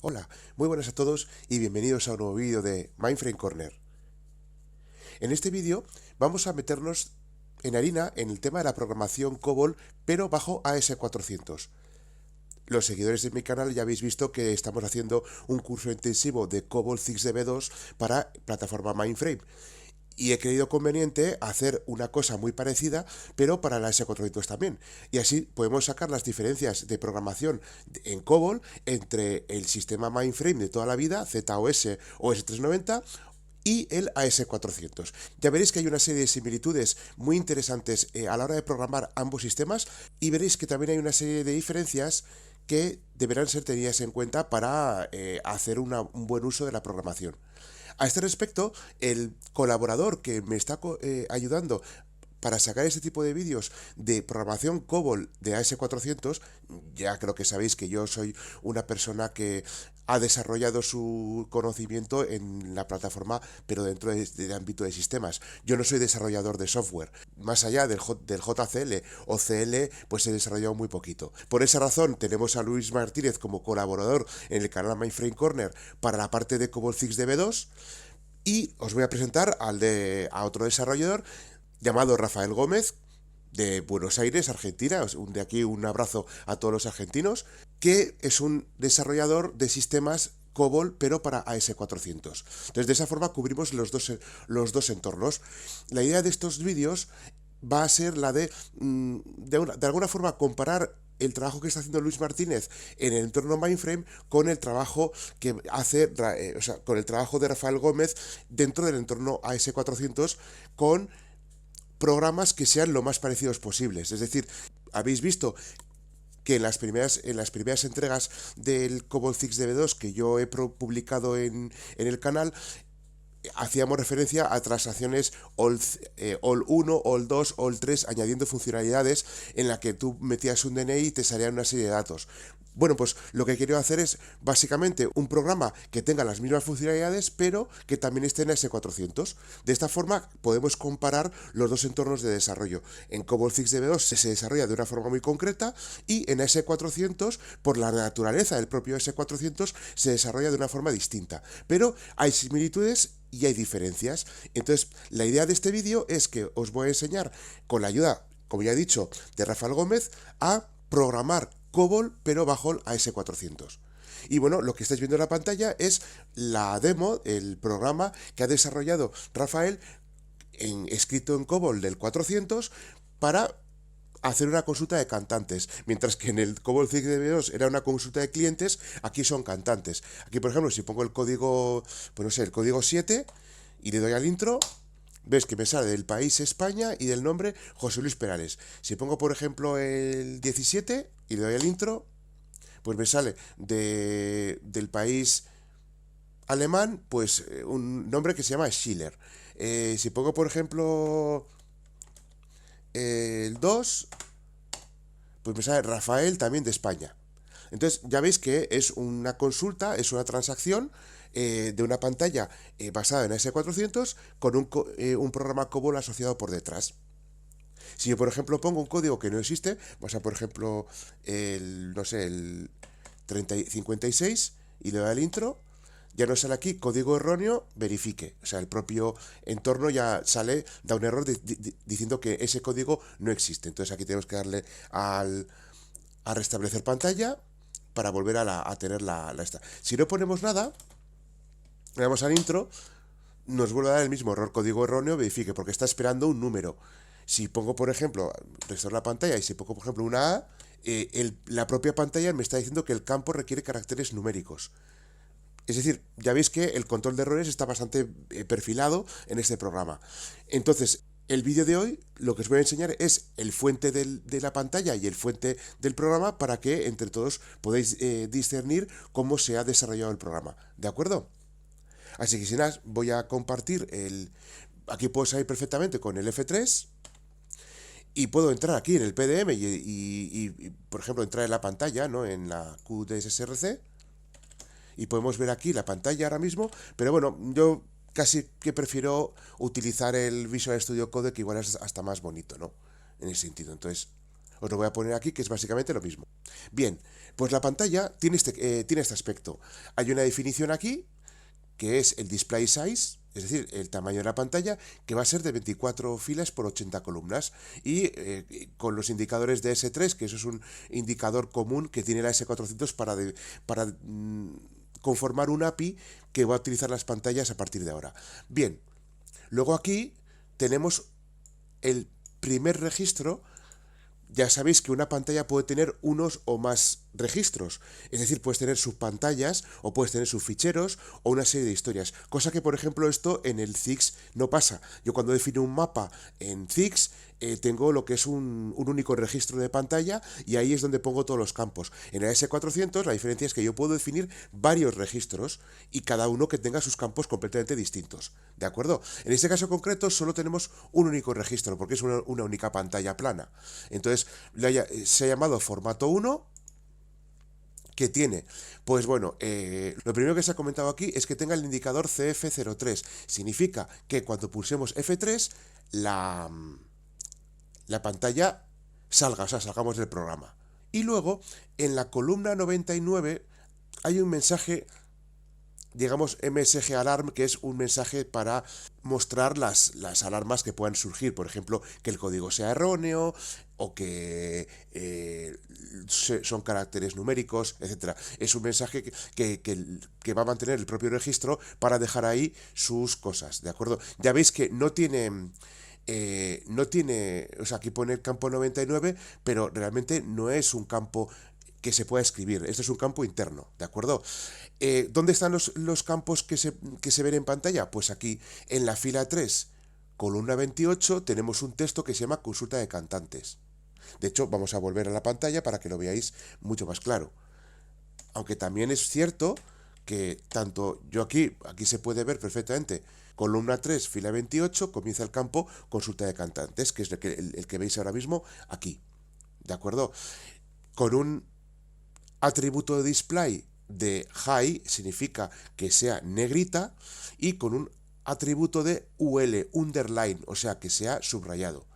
Hola, muy buenas a todos y bienvenidos a un nuevo vídeo de Mindframe Corner. En este vídeo vamos a meternos en harina en el tema de la programación COBOL, pero bajo AS400. Los seguidores de mi canal ya habéis visto que estamos haciendo un curso intensivo de COBOL 6DB2 para plataforma Mindframe. Y he creído conveniente hacer una cosa muy parecida, pero para la S400 también. Y así podemos sacar las diferencias de programación en COBOL entre el sistema mainframe de toda la vida, ZOS o S390, y el AS400. Ya veréis que hay una serie de similitudes muy interesantes a la hora de programar ambos sistemas, y veréis que también hay una serie de diferencias que deberán ser tenidas en cuenta para hacer un buen uso de la programación. A este respecto, el colaborador que me está ayudando para sacar este tipo de vídeos de programación COBOL de AS400, ya creo que sabéis que yo soy una persona que ha desarrollado su conocimiento en la plataforma, pero dentro del ámbito de sistemas. Yo no soy desarrollador de software. Más allá del JCL o CL, pues he desarrollado muy poquito. Por esa razón, tenemos a Luis Martínez como colaborador en el canal Mindframe Corner para la parte de COBOL 6DB2. Y os voy a presentar a otro desarrollador llamado Rafael Gómez, de Buenos Aires, Argentina. De aquí un abrazo a todos los argentinos, que es un desarrollador de sistemas COBOL, pero para AS400. Entonces, de esa forma cubrimos los dos entornos. La idea de estos vídeos va a ser la de alguna forma comparar el trabajo que está haciendo Luis Martínez en el entorno Mindframe con el trabajo que hace, con el trabajo de Rafael Gómez dentro del entorno AS400, con programas que sean lo más parecidos posibles. Es decir, habéis visto que en las primeras entregas del COBOL 6DB2 que yo he publicado en el canal, hacíamos referencia a transacciones all 1, all 2, all 3, añadiendo funcionalidades en la que tú metías un DNI y te salían una serie de datos. Bueno, pues lo que quiero hacer es básicamente un programa que tenga las mismas funcionalidades, pero que también esté en S400. De esta forma podemos comparar los dos entornos de desarrollo. En COBOL 6DB2 se desarrolla de una forma muy concreta, y en S400, por la naturaleza del propio S400, se desarrolla de una forma distinta. Pero hay similitudes y hay diferencias. Entonces, la idea de este vídeo es que os voy a enseñar, con la ayuda, como ya he dicho, de Rafael Gómez, a programar COBOL, pero bajo AS400. Y bueno, lo que estáis viendo en la pantalla es la demo, el programa que ha desarrollado Rafael, escrito en COBOL del 400, para hacer una consulta de cantantes, mientras que en el COBOL 6DB2 era una consulta de clientes. Aquí son cantantes. Aquí, por ejemplo, si pongo el código, pues no sé, el código 7 y le doy al intro, ves que me sale del país España y del nombre José Luis Perales. Si pongo, por ejemplo, el 17 y le doy al intro, pues me sale del país alemán, pues un nombre que se llama Schiller. Si pongo, por ejemplo, el 2, pues me sale Rafael, también de España. Entonces ya veis que es una consulta, es una transacción de una pantalla basada en S400 con un programa COBOL asociado por detrás. Si yo, por ejemplo, pongo un código que no existe, vamos a, por ejemplo, no sé, el 3056, y le doy al intro, ya no sale aquí código erróneo, verifique. O sea, el propio entorno ya sale, da un error diciendo que ese código no existe. Entonces aquí tenemos que darle a restablecer pantalla para volver a tener la esta. Si no ponemos nada, le damos al intro, nos vuelve a dar el mismo error, código erróneo, verifique, porque está esperando un número. Si pongo, por ejemplo, restaurar la pantalla, y si pongo, por ejemplo, una A, la propia pantalla me está diciendo que el campo requiere caracteres numéricos. Es decir, ya veis que el control de errores está bastante perfilado en este programa. Entonces, el vídeo de hoy lo que os voy a enseñar es el fuente de la pantalla y el fuente del programa, para que entre todos podáis discernir cómo se ha desarrollado el programa. ¿De acuerdo? Así que sin más, voy a compartir Aquí puedo salir perfectamente con el F3, y puedo entrar aquí en el PDM por ejemplo, entrar en la pantalla, ¿no?, en la QDSSRC, y podemos ver aquí la pantalla ahora mismo. Pero bueno, yo casi que prefiero utilizar el Visual Studio Code, que igual es hasta más bonito, ¿no?, en ese sentido. Entonces, os lo voy a poner aquí, que es básicamente lo mismo. Bien, pues la pantalla tiene este aspecto. Hay una definición aquí, que es el display size, es decir, el tamaño de la pantalla, que va a ser de 24 filas por 80 columnas. Y con los indicadores de S3, que eso es un indicador común que tiene la S400 para conformar un API que va a utilizar las pantallas a partir de ahora. Bien, luego aquí tenemos el primer registro. Ya sabéis que una pantalla puede tener unos o más registros, es decir, puedes tener subpantallas o puedes tener subficheros o una serie de historias, cosa que por ejemplo esto en el ZIX no pasa. Yo cuando defino un mapa en ZIX tengo lo que es un único registro de pantalla y ahí es donde pongo todos los campos. En el S400 la diferencia es que yo puedo definir varios registros y cada uno que tenga sus campos completamente distintos, ¿de acuerdo? En este caso concreto solo tenemos un único registro porque es una única pantalla plana. Entonces se ha llamado formato 1, que tiene, pues bueno, lo primero que se ha comentado aquí es que tenga el indicador CF03. Significa que cuando pulsemos F3, la pantalla salga, o sea, salgamos del programa. Y luego, en la columna 99, hay un mensaje, digamos, MSG Alarm, que es un mensaje para mostrar las alarmas que puedan surgir. Por ejemplo, que el código sea erróneo o que son caracteres numéricos, etcétera. Es un mensaje que va a mantener el propio registro para dejar ahí sus cosas, ¿de acuerdo? Ya veis que no tiene, o sea, aquí pone el campo 99, pero realmente no es un campo que se pueda escribir. Este es un campo interno, ¿de acuerdo? ¿Dónde están los campos que se ven en pantalla? Pues aquí, en la fila 3, columna 28, tenemos un texto que se llama consulta de cantantes. De hecho, vamos a volver a la pantalla para que lo veáis mucho más claro. Aunque también es cierto que tanto yo aquí se puede ver perfectamente, columna 3, fila 28, comienza el campo consulta de cantantes, que es el que veis ahora mismo aquí. ¿De acuerdo? Con un atributo de display de high, significa que sea negrita, y con un atributo de UL, underline, o sea, que sea subrayado.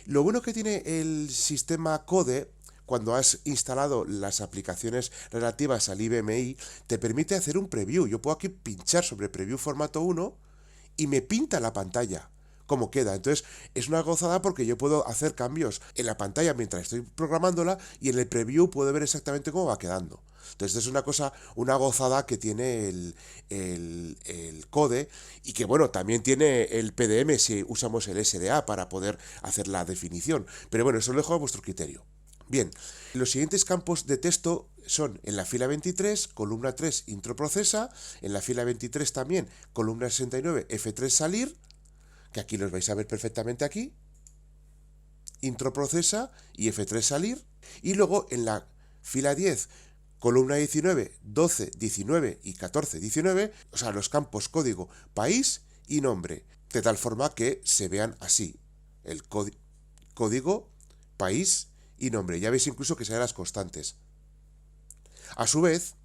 Lo bueno que tiene el sistema Code, cuando has instalado las aplicaciones relativas al IBMI, te permite hacer un preview. Yo puedo aquí pinchar sobre preview formato 1 y me pinta la pantalla cómo queda. Entonces es una gozada porque yo puedo hacer cambios en la pantalla mientras estoy programándola y en el preview puedo ver exactamente cómo va quedando. Entonces es una gozada que tiene el Code, y que bueno, también tiene el PDM si usamos el SDA para poder hacer la definición. Pero bueno, eso lo dejo a vuestro criterio. Bien, los siguientes campos de texto son en la fila 23, columna 3, intro procesa, en la fila 23 también, columna 69, F3 salir, que aquí los vais a ver perfectamente aquí, intro procesa y F3 salir, y luego en la fila 10, columna 19, 12, 19 y 14, 19, o sea, los campos código, país y nombre, de tal forma que se vean así, el código, país y nombre. Ya veis incluso que se ven las constantes. A su vez,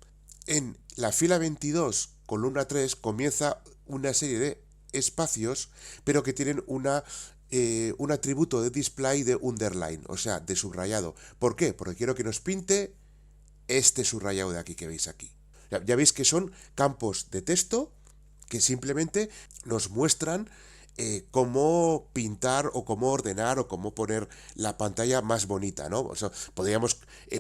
en la fila 22, columna 3, comienza una serie de espacios, pero que tienen un atributo de display de underline, o sea, de subrayado. ¿Por qué? Porque quiero que nos pinte este subrayado de aquí que veis aquí. Ya veis que son campos de texto que simplemente nos muestran cómo pintar o cómo ordenar o cómo poner la pantalla más bonita, ¿no? O sea, podríamos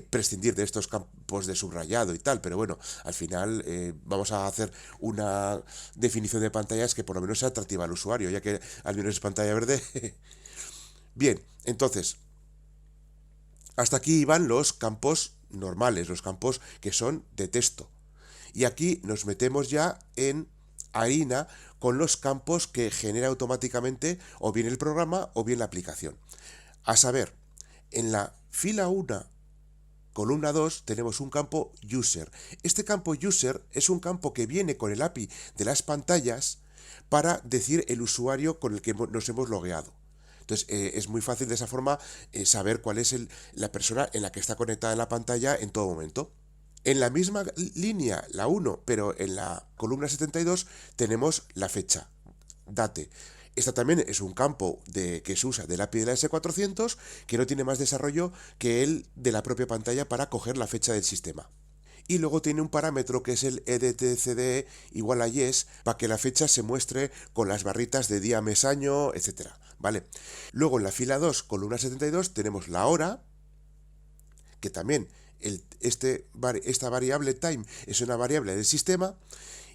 prescindir de estos campos de subrayado y tal, pero bueno, al final vamos a hacer una definición de pantallas que por lo menos sea atractiva al usuario, ya que al menos es pantalla verde. Bien, entonces, hasta aquí iban los campos normales, los campos que son de texto. Y aquí nos metemos ya en harina con los campos que genera automáticamente o bien el programa o bien la aplicación. A saber, en la fila 1, columna 2, tenemos un campo user. Este campo user es un campo que viene con el API de las pantallas para decir el usuario con el que nos hemos logueado. Entonces es muy fácil de esa forma saber cuál es la persona en la que está conectada en la pantalla en todo momento. En la misma línea, la 1, pero en la columna 72, tenemos la fecha, date. Esta también es un campo que se usa del API de la S400, que no tiene más desarrollo que el de la propia pantalla para coger la fecha del sistema. Y luego tiene un parámetro que es el edtcde igual a yes, para que la fecha se muestre con las barritas de día, mes, año, etcétera, ¿vale? Luego en la fila 2, columna 72, tenemos la hora, que también esta variable time es una variable del sistema.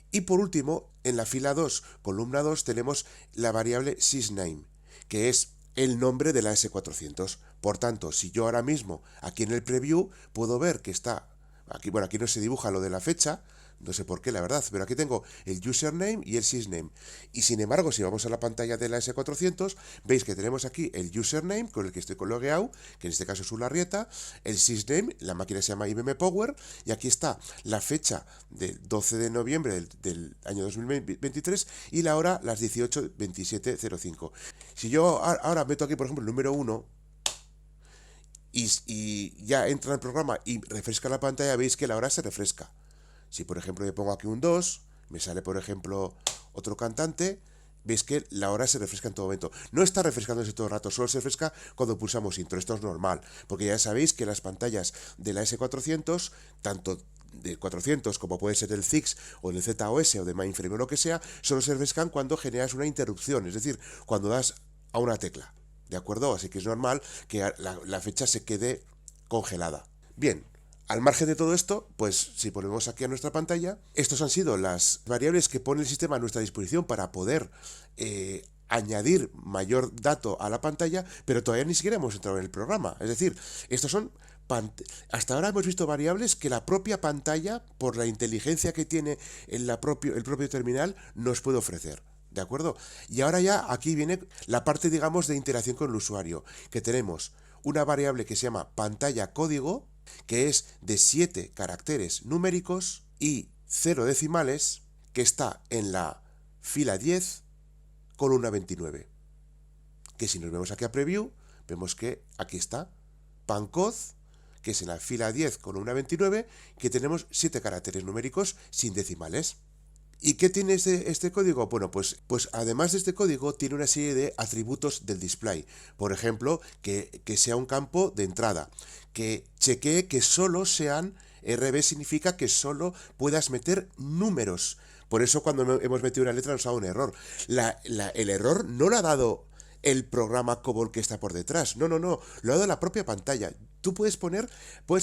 Y por último, en la fila 2, columna 2, tenemos la variable sysname, que es el nombre de la S400. Por tanto, si yo ahora mismo, aquí en el preview, puedo ver que está, aquí, bueno, aquí no se dibuja lo de la fecha, no sé por qué, la verdad, pero aquí tengo el username y el sysname. Y sin embargo, si vamos a la pantalla de la S400, veis que tenemos aquí el username con el que estoy logueado, que en este caso es Ularrieta, el sysname, la máquina se llama IBM Power, y aquí está la fecha del 12 de noviembre del año 2023 y la hora las 18:27:05. Si yo ahora meto aquí, por ejemplo, el número 1, y ya entra en el programa y refresca la pantalla, veis que la hora se refresca. Si por ejemplo le pongo aquí un 2, me sale por ejemplo otro cantante, veis que la hora se refresca en todo momento. No está refrescándose todo el rato, solo se refresca cuando pulsamos intro. Esto es normal, porque ya sabéis que las pantallas de la S400, tanto de 400 como puede ser del ZIX o del ZOS o de Mainframe o lo que sea, solo se refrescan cuando generas una interrupción, es decir, cuando das a una tecla. ¿De acuerdo? Así que es normal que la fecha se quede congelada. Bien, al margen de todo esto, pues si ponemos aquí a nuestra pantalla, estos han sido las variables que pone el sistema a nuestra disposición para poder añadir mayor dato a la pantalla, pero todavía ni siquiera hemos entrado en el programa. Es decir, estos son hasta ahora hemos visto variables que la propia pantalla, por la inteligencia que tiene el propio terminal, nos puede ofrecer. ¿De acuerdo? Y ahora ya aquí viene la parte, digamos, de interacción con el usuario, que tenemos una variable que se llama pantalla código, que es de 7 caracteres numéricos y 0 decimales, que está en la fila 10, columna 29. Que si nos vemos aquí a preview, vemos que aquí está pancod, que es en la fila 10, columna 29, que tenemos 7 caracteres numéricos sin decimales. ¿Y qué tiene este código? Bueno, pues además de este código tiene una serie de atributos del display. Por ejemplo, que sea un campo de entrada, que chequee que solo sean, RB significa que solo puedas meter números. Por eso cuando hemos metido una letra nos ha dado un error. El error no lo ha dado el programa COBOL que está por detrás. No, lo ha dado la propia pantalla. Tú puedes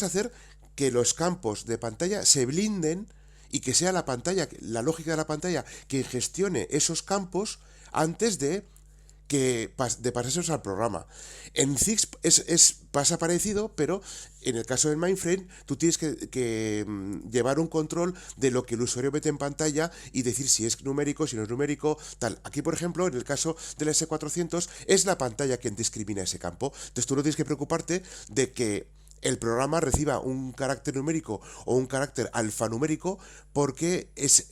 hacer que los campos de pantalla se blinden y que sea la pantalla, la lógica de la pantalla, que gestione esos campos antes de pasárselos al programa. En ZIX pasa parecido, pero en el caso del Mainframe tú tienes que llevar un control de lo que el usuario mete en pantalla y decir si es numérico, si no es numérico, tal. Aquí, por ejemplo, en el caso de la S400, es la pantalla quien discrimina ese campo. Entonces tú no tienes que preocuparte de que el programa reciba un carácter numérico o un carácter alfanumérico, porque es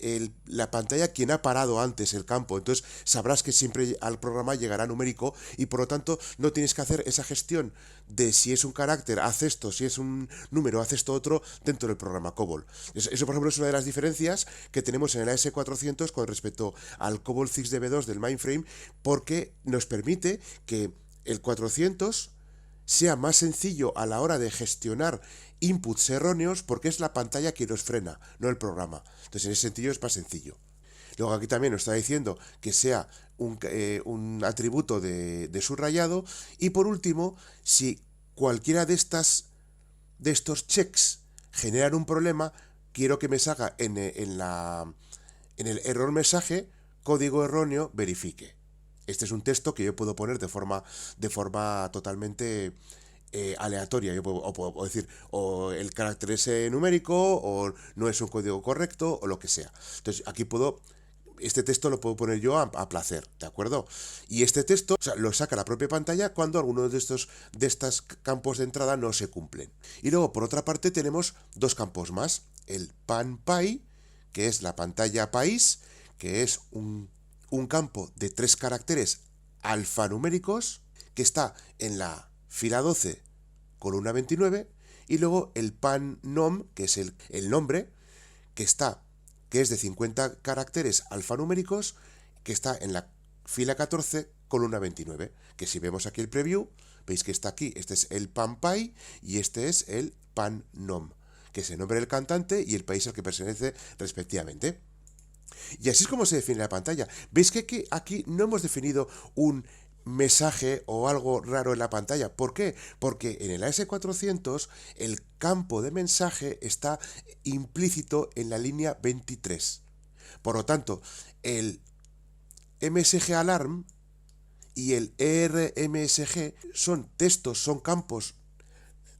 la pantalla quien ha parado antes el campo. Entonces sabrás que siempre al programa llegará numérico y por lo tanto no tienes que hacer esa gestión de si es un carácter, haz esto, si es un número, haz esto otro dentro del programa COBOL. Eso, por ejemplo, es una de las diferencias que tenemos en el AS400 con respecto al COBOL ZIX-DB2 del Mainframe, porque nos permite que el 400 sea más sencillo a la hora de gestionar inputs erróneos, porque es la pantalla que nos frena, no el programa. Entonces, en ese sentido es más sencillo. Luego aquí también nos está diciendo que sea un atributo de subrayado. Y por último, si cualquiera de estos checks generan un problema, quiero que me salga en el error mensaje, código erróneo, verifique. Este es un texto que yo puedo poner de forma totalmente aleatoria. Yo puedo decir, o el carácter es numérico, o no es un código correcto, o lo que sea. Entonces aquí este texto lo puedo poner yo a placer, ¿de acuerdo? Y este texto, o sea, lo saca la propia pantalla cuando algunos de estos campos de entrada no se cumplen. Y luego, por otra parte, tenemos dos campos más. El panPy, que es la pantalla país, que es un campo de 3 caracteres alfanuméricos, que está en la fila 12, columna 29, y luego el panNom, que es el nombre, que es de 50 caracteres alfanuméricos, que está en la fila 14, columna 29, que si vemos aquí el preview, veis que está aquí, este es el PanPy y este es el PanNom, que es el nombre del cantante y el país al que pertenece respectivamente. Y así es como se define la pantalla. ¿Veis que aquí no hemos definido un mensaje o algo raro en la pantalla? ¿Por qué? Porque en el AS400 el campo de mensaje está implícito en la línea 23. Por lo tanto, el MSG Alarm y el ERMSG son textos, son campos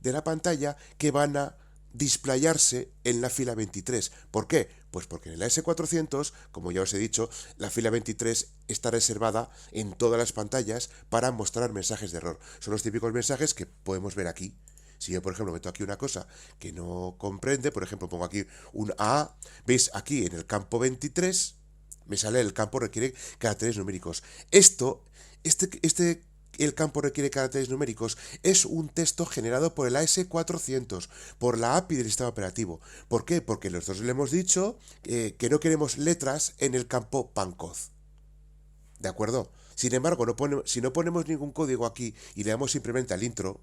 de la pantalla que van a displayarse en la fila 23. ¿Por qué? Pues porque en el AS400, como ya os he dicho, la fila 23 está reservada en todas las pantallas para mostrar mensajes de error. Son los típicos mensajes que podemos ver aquí. Si yo, por ejemplo, meto aquí una cosa que no comprende, por ejemplo, pongo aquí un A, veis aquí en el campo 23, me sale el campo requiere caracteres numéricos. El campo requiere caracteres numéricos es un texto generado por el AS400, por la API del sistema operativo. ¿Por qué? Porque nosotros le hemos dicho que no queremos letras en el campo pancoz. ¿De acuerdo? Sin embargo, si no ponemos ningún código aquí y le damos simplemente al intro,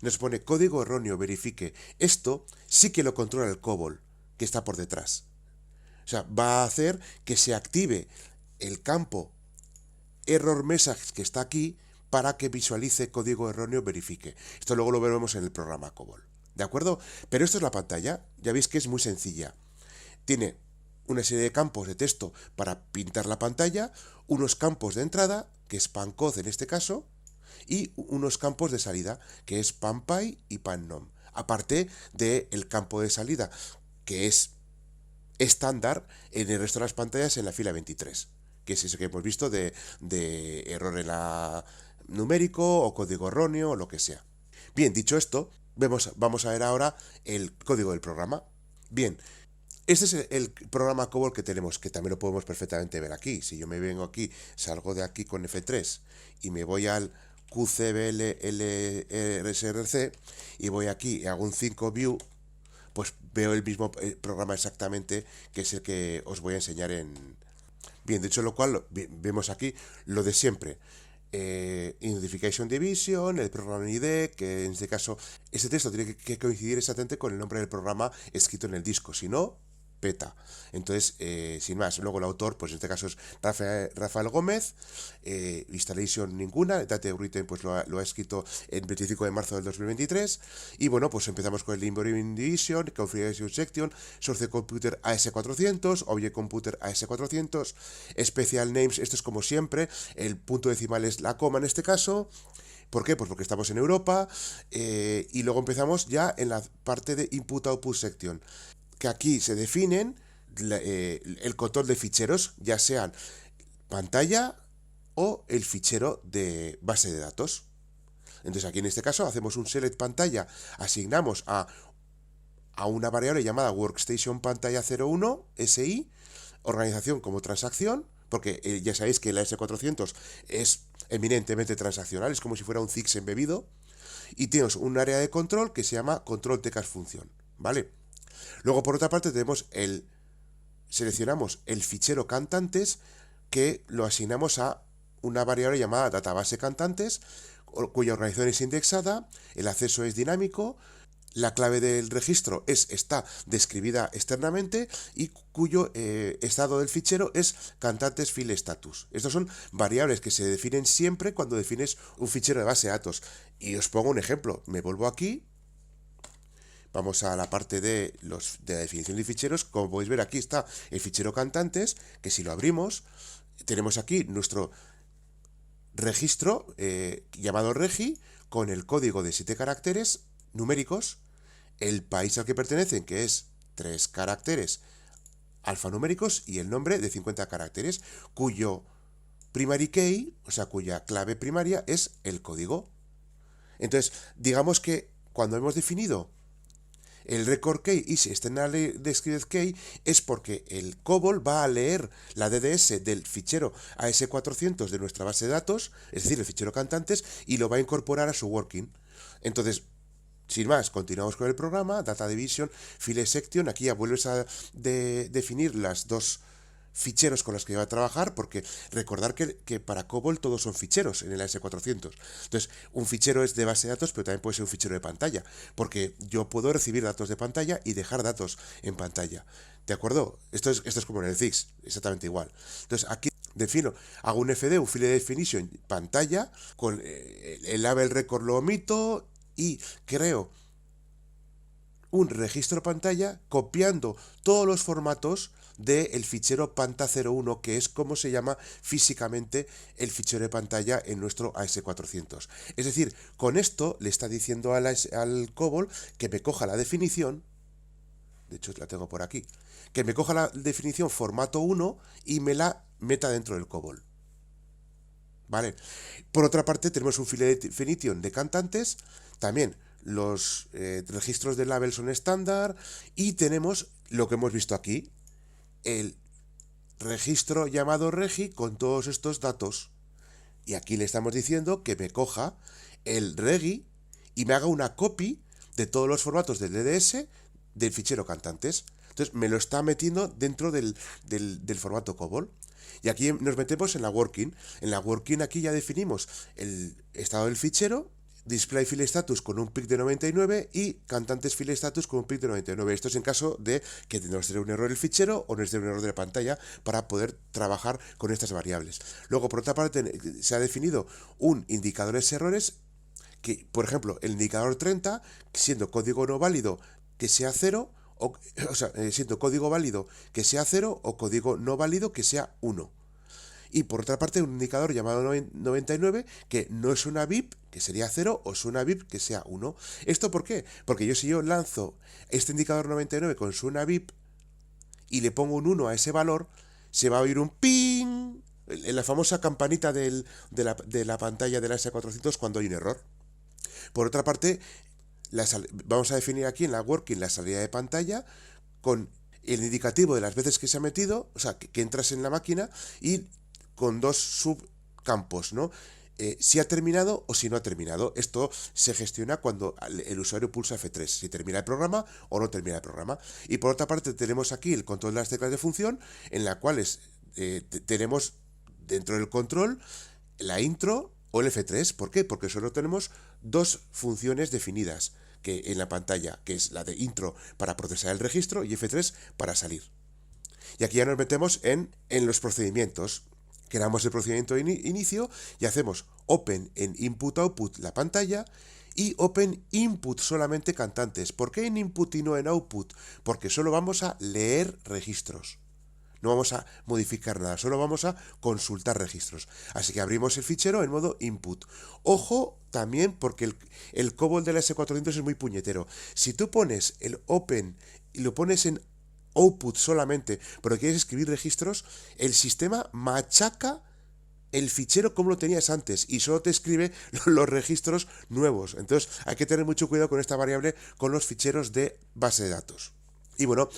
nos pone código erróneo, verifique. Esto sí que lo controla el COBOL, que está por detrás. O sea, va a hacer que se active el campo error message que está aquí para que visualice código erróneo, verifique. Esto luego lo veremos en el programa COBOL. ¿De acuerdo? Pero esto es la pantalla. Ya veis que es muy sencilla. Tiene una serie de campos de texto para pintar la pantalla, unos campos de entrada, que es PanCoz en este caso, y unos campos de salida, que es PanPy y PanNom. Aparte del campo de salida, que es estándar en el resto de las pantallas en la fila 23, que es eso que hemos visto de error en la numérico o código erróneo o lo que sea. Bien, dicho esto, vamos a ver ahora el código del programa. Bien, este es el programa COBOL que tenemos, que también lo podemos perfectamente ver aquí. Si yo me vengo aquí, salgo de aquí con F3 y me voy al QCBLLRSRC y voy aquí y hago un 5 view, pues veo el mismo programa exactamente, que es el que os voy a enseñar en... Bien, de hecho lo cual vemos aquí lo de siempre. Identification Division, el programa ID, que en este caso, este texto tiene que coincidir exactamente con el nombre del programa escrito en el disco, si no, peta. Entonces, sin más, luego el autor, pues en este caso es Rafael Gómez, installation ninguna, date written pues lo ha escrito el 25 de marzo del 2023, y bueno, pues empezamos con el Inverting Division, Configuration Section, Source Computer AS400, Object Computer AS400, Special Names, esto es como siempre, el punto decimal es la coma en este caso. ¿Por qué? Pues porque estamos en Europa, y luego empezamos ya en la parte de Input-Output Section, que aquí se definen el control de ficheros, ya sean pantalla o el fichero de base de datos. Entonces aquí en este caso hacemos un select pantalla, asignamos a una variable llamada workstation pantalla 01 SI, organización como transacción, porque ya sabéis que la S400 es eminentemente transaccional, es como si fuera un CIX embebido, y tenemos un área de control que se llama control tcas función, ¿vale? Luego, por otra parte, seleccionamos el fichero cantantes, que lo asignamos a una variable llamada database cantantes, cuya organización es indexada, el acceso es dinámico, la clave del registro está describida externamente y cuyo estado del fichero es cantantes file status. Estas son variables que se definen siempre cuando defines un fichero de base de datos. Y os pongo un ejemplo. Me vuelvo aquí. Vamos a la parte de la definición de ficheros. Como podéis ver, aquí está el fichero cantantes, que si lo abrimos, tenemos aquí nuestro registro llamado regi, con el código de 7 caracteres numéricos, el país al que pertenecen, que es 3 caracteres alfanuméricos, y el nombre de 50 caracteres, cuyo primary key, o sea, cuya clave primaria es el código. Entonces, digamos que cuando hemos definido el record key y external described key, es porque el COBOL va a leer la DDS del fichero AS400 de nuestra base de datos, es decir, el fichero cantantes, y lo va a incorporar a su working. Entonces, sin más, continuamos con el programa, Data Division, File Section. Aquí ya vuelves a definir las dos ficheros con los que voy a trabajar, porque recordar que para COBOL todos son ficheros en el AS400. Entonces, un fichero es de base de datos, pero también puede ser un fichero de pantalla, porque yo puedo recibir datos de pantalla y dejar datos en pantalla. ¿De acuerdo? Esto es como en el ZIX, exactamente igual. Entonces, aquí defino, hago un FD, un File Definition pantalla, con el label record lo omito y creo un registro pantalla copiando todos los formatos del fichero panta01, que es como se llama físicamente el fichero de pantalla en nuestro AS400. Es decir, con esto le está diciendo al COBOL que me coja la definición, de hecho la tengo por aquí, que me coja la definición formato 1 y me la meta dentro del COBOL. ¿Vale? Por otra parte, tenemos un file definition de cantantes, también los registros de label son estándar y tenemos lo que hemos visto aquí, el registro llamado regi con todos estos datos. Y aquí le estamos diciendo que me coja el regi y me haga una copy de todos los formatos del DDS del fichero cantantes. Entonces me lo está metiendo dentro del formato COBOL. Y aquí nos metemos en la working. En la working aquí ya definimos el estado del fichero, display file status con un pic de 99 y cantantes file status con un pic de 99. Esto es en caso de que nos dé un error el fichero o nos dé un error de la pantalla para poder trabajar con estas variables. Luego, por otra parte, se ha definido un indicadores errores que, por ejemplo, el indicador 30, siendo código no válido que sea 0, o sea, siendo código válido que sea 0 o código no válido que sea 1. Y por otra parte, un indicador llamado 99, que no es una BIP, que sería 0, o es una BIP, que sea 1. ¿Esto por qué? Porque si yo lanzo este indicador 99 con su una BIP y le pongo un 1 a ese valor, se va a oír un ping, en la famosa campanita de la pantalla del AS400 cuando hay un error. Por otra parte, vamos a definir aquí en la working la salida de pantalla con el indicativo de las veces que se ha metido, o sea, que entras en la máquina y con dos subcampos, ¿no? Si ha terminado o si no ha terminado. Esto se gestiona cuando el usuario pulsa F3, si termina el programa o no termina el programa. Y por otra parte tenemos aquí el control de las teclas de función, en la cual tenemos dentro del control la intro o el F3. ¿Por qué? Porque solo tenemos dos funciones definidas que en la pantalla, que es la de intro para procesar el registro y F3 para salir. Y aquí ya nos metemos en los procedimientos. Creamos el procedimiento de inicio y hacemos open en input-output la pantalla y open input solamente cantantes. ¿Por qué en input y no en output? Porque solo vamos a leer registros. No vamos a modificar nada, solo vamos a consultar registros. Así que abrimos el fichero en modo input. Ojo también porque el COBOL del S400 es muy puñetero. Si tú pones el open y lo pones en output solamente, pero quieres escribir registros, el sistema machaca el fichero como lo tenías antes y solo te escribe los registros nuevos. Entonces hay que tener mucho cuidado con esta variable, con los ficheros de base de datos. Y bueno,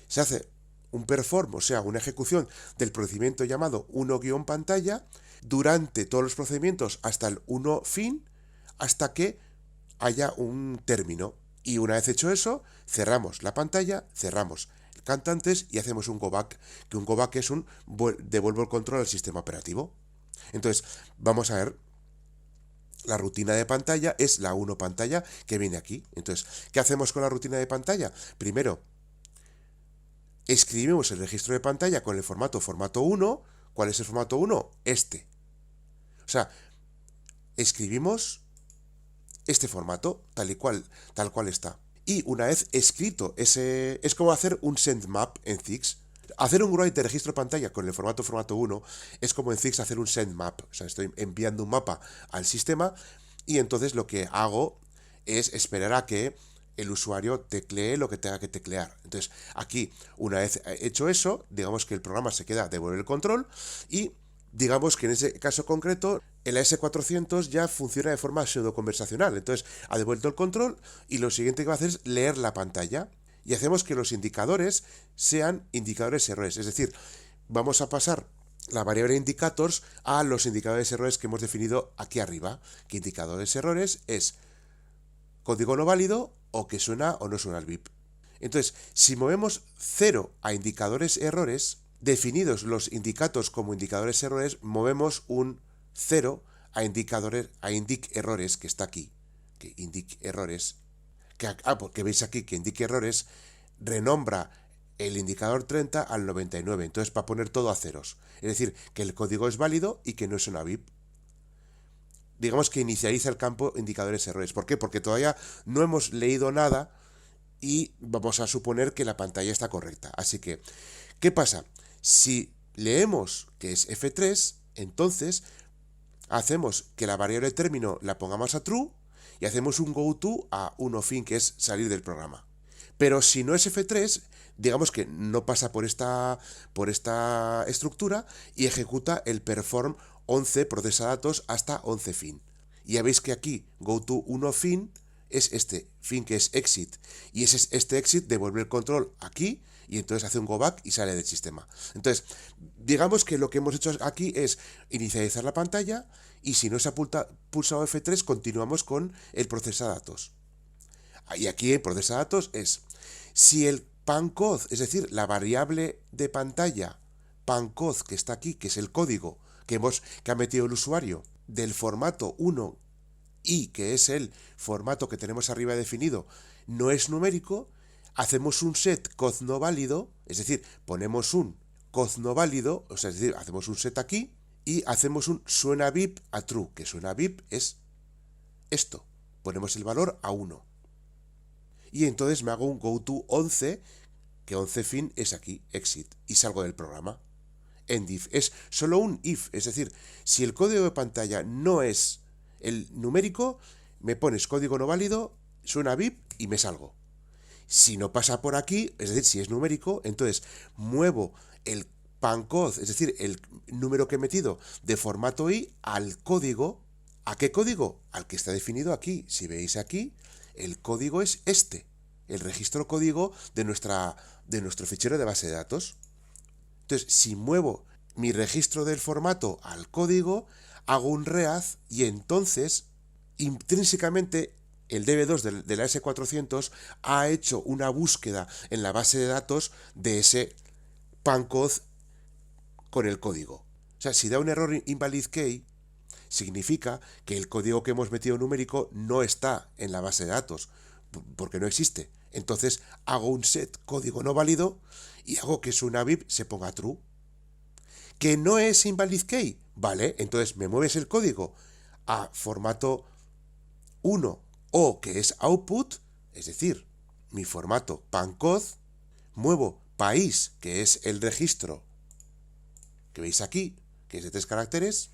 se hace un perform, o sea, una ejecución del procedimiento llamado 1-pantalla durante todos los procedimientos hasta el 1 fin, hasta que haya un término. Y una vez hecho eso, cerramos la pantalla, cerramos cantantes y hacemos un go back, que un go back es un devuelvo el control al sistema operativo. Entonces, vamos a ver, la rutina de pantalla es la 1 pantalla que viene aquí. Entonces, ¿qué hacemos con la rutina de pantalla? Primero, escribimos el registro de pantalla con el formato 1. ¿Cuál es el formato 1? Este. O sea, escribimos este formato tal cual está. Y una vez escrito ese, es como hacer un send map en ZIX. Hacer un write de registro de pantalla con el formato 1 es como en ZIX hacer un send map. O sea, estoy enviando un mapa al sistema y entonces lo que hago es esperar a que el usuario teclee lo que tenga que teclear. Entonces, aquí, una vez hecho eso, digamos que el programa se queda, devuelve el control y digamos que en ese caso concreto el AS400 ya funciona de forma pseudo-conversacional. Entonces, ha devuelto el control y lo siguiente que va a hacer es leer la pantalla. Y hacemos que los indicadores sean indicadores errores. Es decir, vamos a pasar la variable indicators a los indicadores errores que hemos definido aquí arriba. Que indicadores errores es código no válido o que suena o no suena el BIP. Entonces, si movemos 0 a indicadores errores, definidos los indicatos como indicadores errores, movemos un 0 a indic errores, que está aquí, que indic errores, porque veis aquí que indic errores renombra el indicador 30 al 99, entonces va a poner todo a ceros, es decir, que el código es válido y que no es una VIP. Digamos que inicializa el campo indicadores errores. ¿Por qué? Porque todavía no hemos leído nada y vamos a suponer que la pantalla está correcta. Así que, ¿qué pasa? Si leemos que es F3, entonces hacemos que la variable término la pongamos a true y hacemos un goTo a 1fin, que es salir del programa. Pero si no es F3, digamos que no pasa por esta estructura y ejecuta el perform 11 procesa datos hasta 11 fin. Y ya veis que aquí goTo 1 fin es este fin, que es exit, y este exit devuelve el control aquí y entonces hace un go back y sale del sistema. Entonces, digamos que lo que hemos hecho aquí es inicializar la pantalla y si no se ha pulsado F3 continuamos con el procesa datos. Y aquí en procesa datos es, si el pancode, es decir, la variable de pantalla pancode que está aquí, que es el código que ha metido el usuario del formato 1 y que es el formato que tenemos arriba definido, no es numérico, hacemos un set cod no válido, es decir, ponemos un cod no válido, o sea, es decir, hacemos un set aquí y hacemos un suena VIP a true, que suena VIP es esto, ponemos el valor a 1. Y entonces me hago un goTo 11, que 11 fin es aquí, exit, y salgo del programa. End if es solo un if, es decir, si el código de pantalla no es el numérico, me pones código no válido, suena VIP y me salgo. Si no pasa por aquí, es decir, si es numérico, entonces muevo el pancode, es decir, el número que he metido de formato i al código. ¿A qué código? Al que está definido aquí. Si veis aquí, el código es este, el registro código de nuestro fichero de base de datos. Entonces, si muevo mi registro del formato al código, hago un read y entonces, intrínsecamente, el DB2 de la S400 ha hecho una búsqueda en la base de datos de ese pancode con el código. O sea, si da un error invalid key, significa que el código que hemos metido numérico no está en la base de datos, porque no existe. Entonces hago un set código no válido y hago que su navip se ponga true. ¿Que no es invalid key? Vale, entonces me mueves el código a formato 1 o que es output, es decir, mi formato pancode, muevo país, que es el registro que veis aquí, que es de 3 caracteres,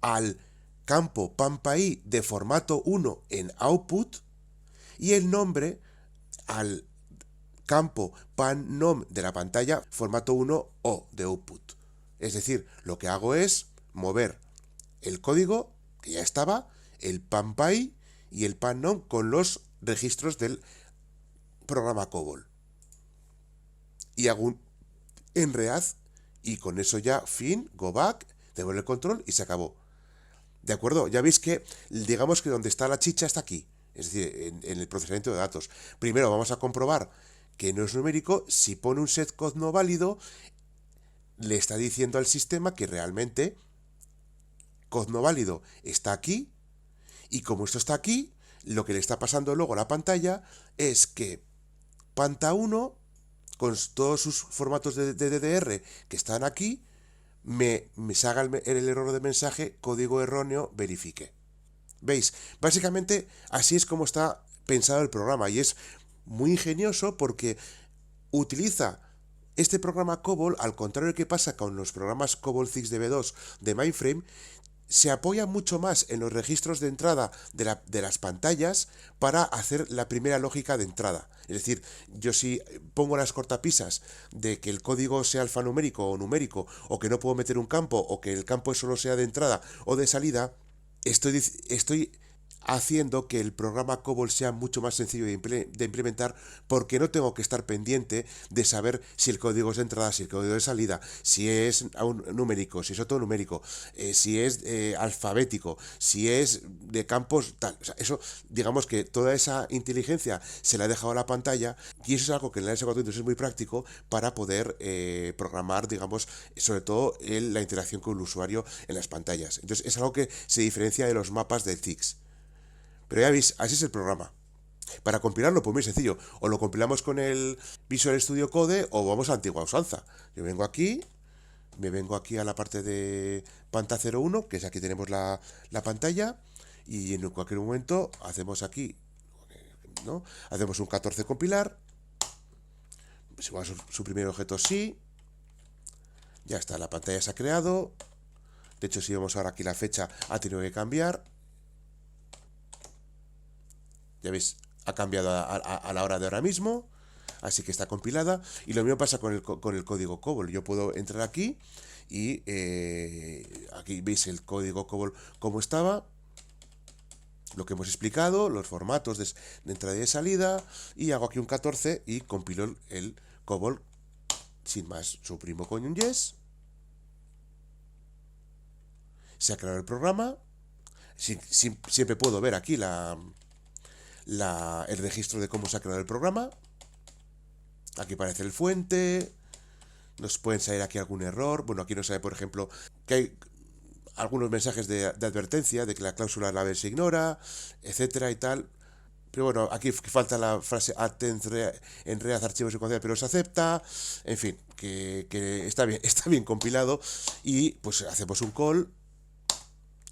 al campo panpai de formato 1 en output y el nombre al campo pannom de la pantalla formato 1 o de output. Es decir, lo que hago es mover el código que ya estaba, el panpai y el pannom con los registros del programa COBOL. Y hago un enread y con eso ya fin, go back, devuelve el control y se acabó. ¿De acuerdo? Ya veis que, digamos que donde está la chicha está aquí, es decir, en el procesamiento de datos. Primero vamos a comprobar que no es numérico. Si pone un set code no válido, le está diciendo al sistema que realmente code no válido está aquí, y como esto está aquí, lo que le está pasando luego a la pantalla es que panta1, con todos sus formatos de DDR que están aquí, me salga el error de mensaje código erróneo verifique. ¿Veis? Básicamente así es como está pensado el programa y es muy ingenioso porque utiliza este programa COBOL, al contrario que pasa con los programas COBOL 6DB2 de Mainframe, se apoya mucho más en los registros de entrada de las pantallas para hacer la primera lógica de entrada. Es decir, yo si pongo las cortapisas de que el código sea alfanumérico o numérico, o que no puedo meter un campo, o que el campo solo sea de entrada o de salida, estoy haciendo que el programa COBOL sea mucho más sencillo de implementar, porque no tengo que estar pendiente de saber si el código es de entrada, si el código es de salida, si es numérico, si es autonumérico, si es alfabético, si es de campos tal. O sea, eso, digamos que toda esa inteligencia se la he dejado a la pantalla, y eso es algo que en la S400 es muy práctico para poder programar, digamos, sobre todo la interacción con el usuario en las pantallas. Entonces es algo que se diferencia de los mapas del TIX. Pero ya veis, así es el programa. Para compilarlo, pues muy sencillo. O lo compilamos con el Visual Studio Code o vamos a la antigua usanza. Yo vengo aquí, me vengo aquí a la parte de Panta 01, que es aquí tenemos la pantalla, y en cualquier momento hacemos aquí, ¿no? Hacemos un 14 compilar, si vamos a suprimir objetos sí, ya está, la pantalla se ha creado. De hecho, si vemos ahora aquí la fecha, ha tenido que cambiar. Ya veis, ha cambiado a la hora de ahora mismo, así que está compilada. Y lo mismo pasa con el código COBOL. Yo puedo entrar aquí y aquí veis el código COBOL como estaba, lo que hemos explicado, los formatos de entrada y de salida, y hago aquí un 14 y compilo el COBOL sin más. Suprimo con un yes. Se ha creado el programa. Siempre puedo ver aquí el registro de cómo se ha creado el programa. Aquí aparece el fuente. Nos pueden salir aquí algún error. Bueno, aquí nos sale, por ejemplo, que hay algunos mensajes de advertencia de que la cláusula la se ignora, etcétera y tal. Pero bueno, aquí falta la frase en read archivos y conceder, pero se acepta. En fin, que está bien compilado. Y pues hacemos un call.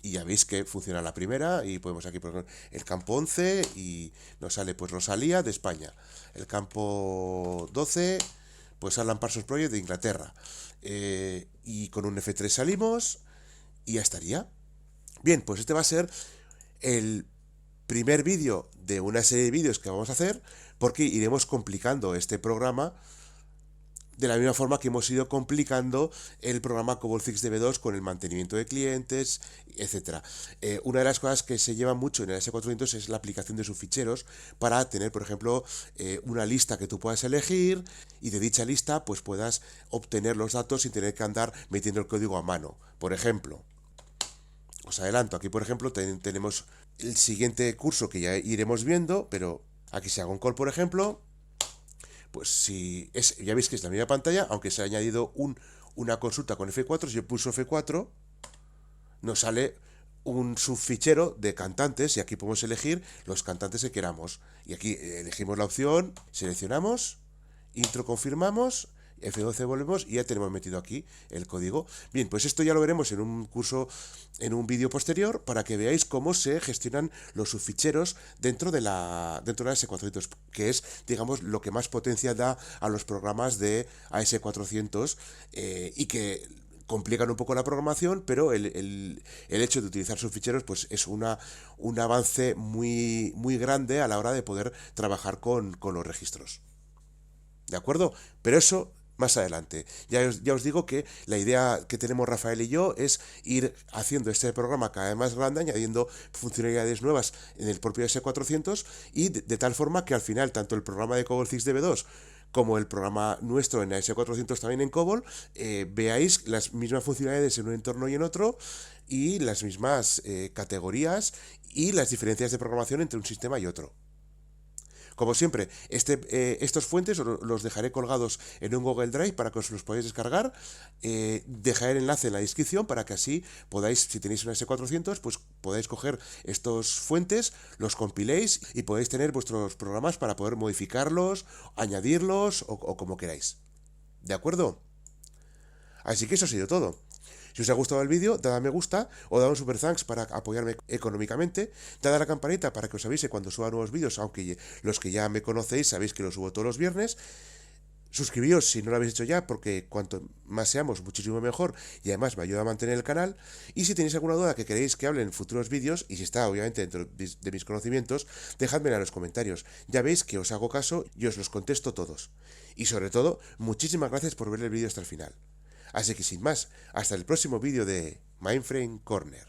Y ya veis que funciona la primera y podemos aquí poner el campo 11 y nos sale pues Rosalía de España. El campo 12, pues Alan Parsons Project de Inglaterra. Y con un F3 salimos y ya estaría. Bien, pues este va a ser el primer vídeo de una serie de vídeos que vamos a hacer, porque iremos complicando este programa de la misma forma que hemos ido complicando el programa COBOL Fix DB2 con el mantenimiento de clientes, etcétera. Una de las cosas que se lleva mucho en el S400 es la aplicación de subficheros para tener, por ejemplo, una lista que tú puedas elegir y de dicha lista pues puedas obtener los datos sin tener que andar metiendo el código a mano. Por ejemplo, os adelanto, aquí por ejemplo tenemos el siguiente curso que ya iremos viendo, pero aquí se haga un call, por ejemplo. Pues si ya veis que es la misma pantalla, aunque se ha añadido una consulta con F4, si yo pulso F4, nos sale un subfichero de cantantes y aquí podemos elegir los cantantes que queramos. Y aquí elegimos la opción, seleccionamos, intro confirmamos, F12 volvemos y ya tenemos metido aquí el código. Bien, pues esto ya lo veremos en un curso, en un vídeo posterior, para que veáis cómo se gestionan los subficheros dentro de la AS400, que es, digamos, lo que más potencia da a los programas de AS400 y que complican un poco la programación, pero el hecho de utilizar subficheros pues es un avance muy, muy grande a la hora de poder trabajar con los registros. ¿De acuerdo? Pero eso más adelante. Ya os digo que la idea que tenemos Rafael y yo es ir haciendo este programa cada vez más grande, añadiendo funcionalidades nuevas en el propio S400 y de tal forma que al final tanto el programa de COBOL Fix DB2 como el programa nuestro en S400 también en COBOL, veáis las mismas funcionalidades en un entorno y en otro y las mismas categorías y las diferencias de programación entre un sistema y otro. Como siempre, estos fuentes los dejaré colgados en un Google Drive para que os los podáis descargar. Dejaré el enlace en la descripción para que así podáis, si tenéis una S400, pues podáis coger estos fuentes, los compiléis y podéis tener vuestros programas para poder modificarlos, añadirlos o como queráis. ¿De acuerdo? Así que eso ha sido todo. Si os ha gustado el vídeo, dad a me gusta o dad un super thanks para apoyarme económicamente. Dad a la campanita para que os avise cuando suba nuevos vídeos, aunque los que ya me conocéis sabéis que los subo todos los viernes. Suscribíos si no lo habéis hecho ya, porque cuanto más seamos, muchísimo mejor, y además me ayuda a mantener el canal. Y si tenéis alguna duda que queréis que hable en futuros vídeos, y si está obviamente dentro de mis conocimientos, dejádmela en los comentarios. Ya veis que os hago caso y os los contesto todos. Y sobre todo, muchísimas gracias por ver el vídeo hasta el final. Así que sin más, hasta el próximo vídeo de Mainframe Corner.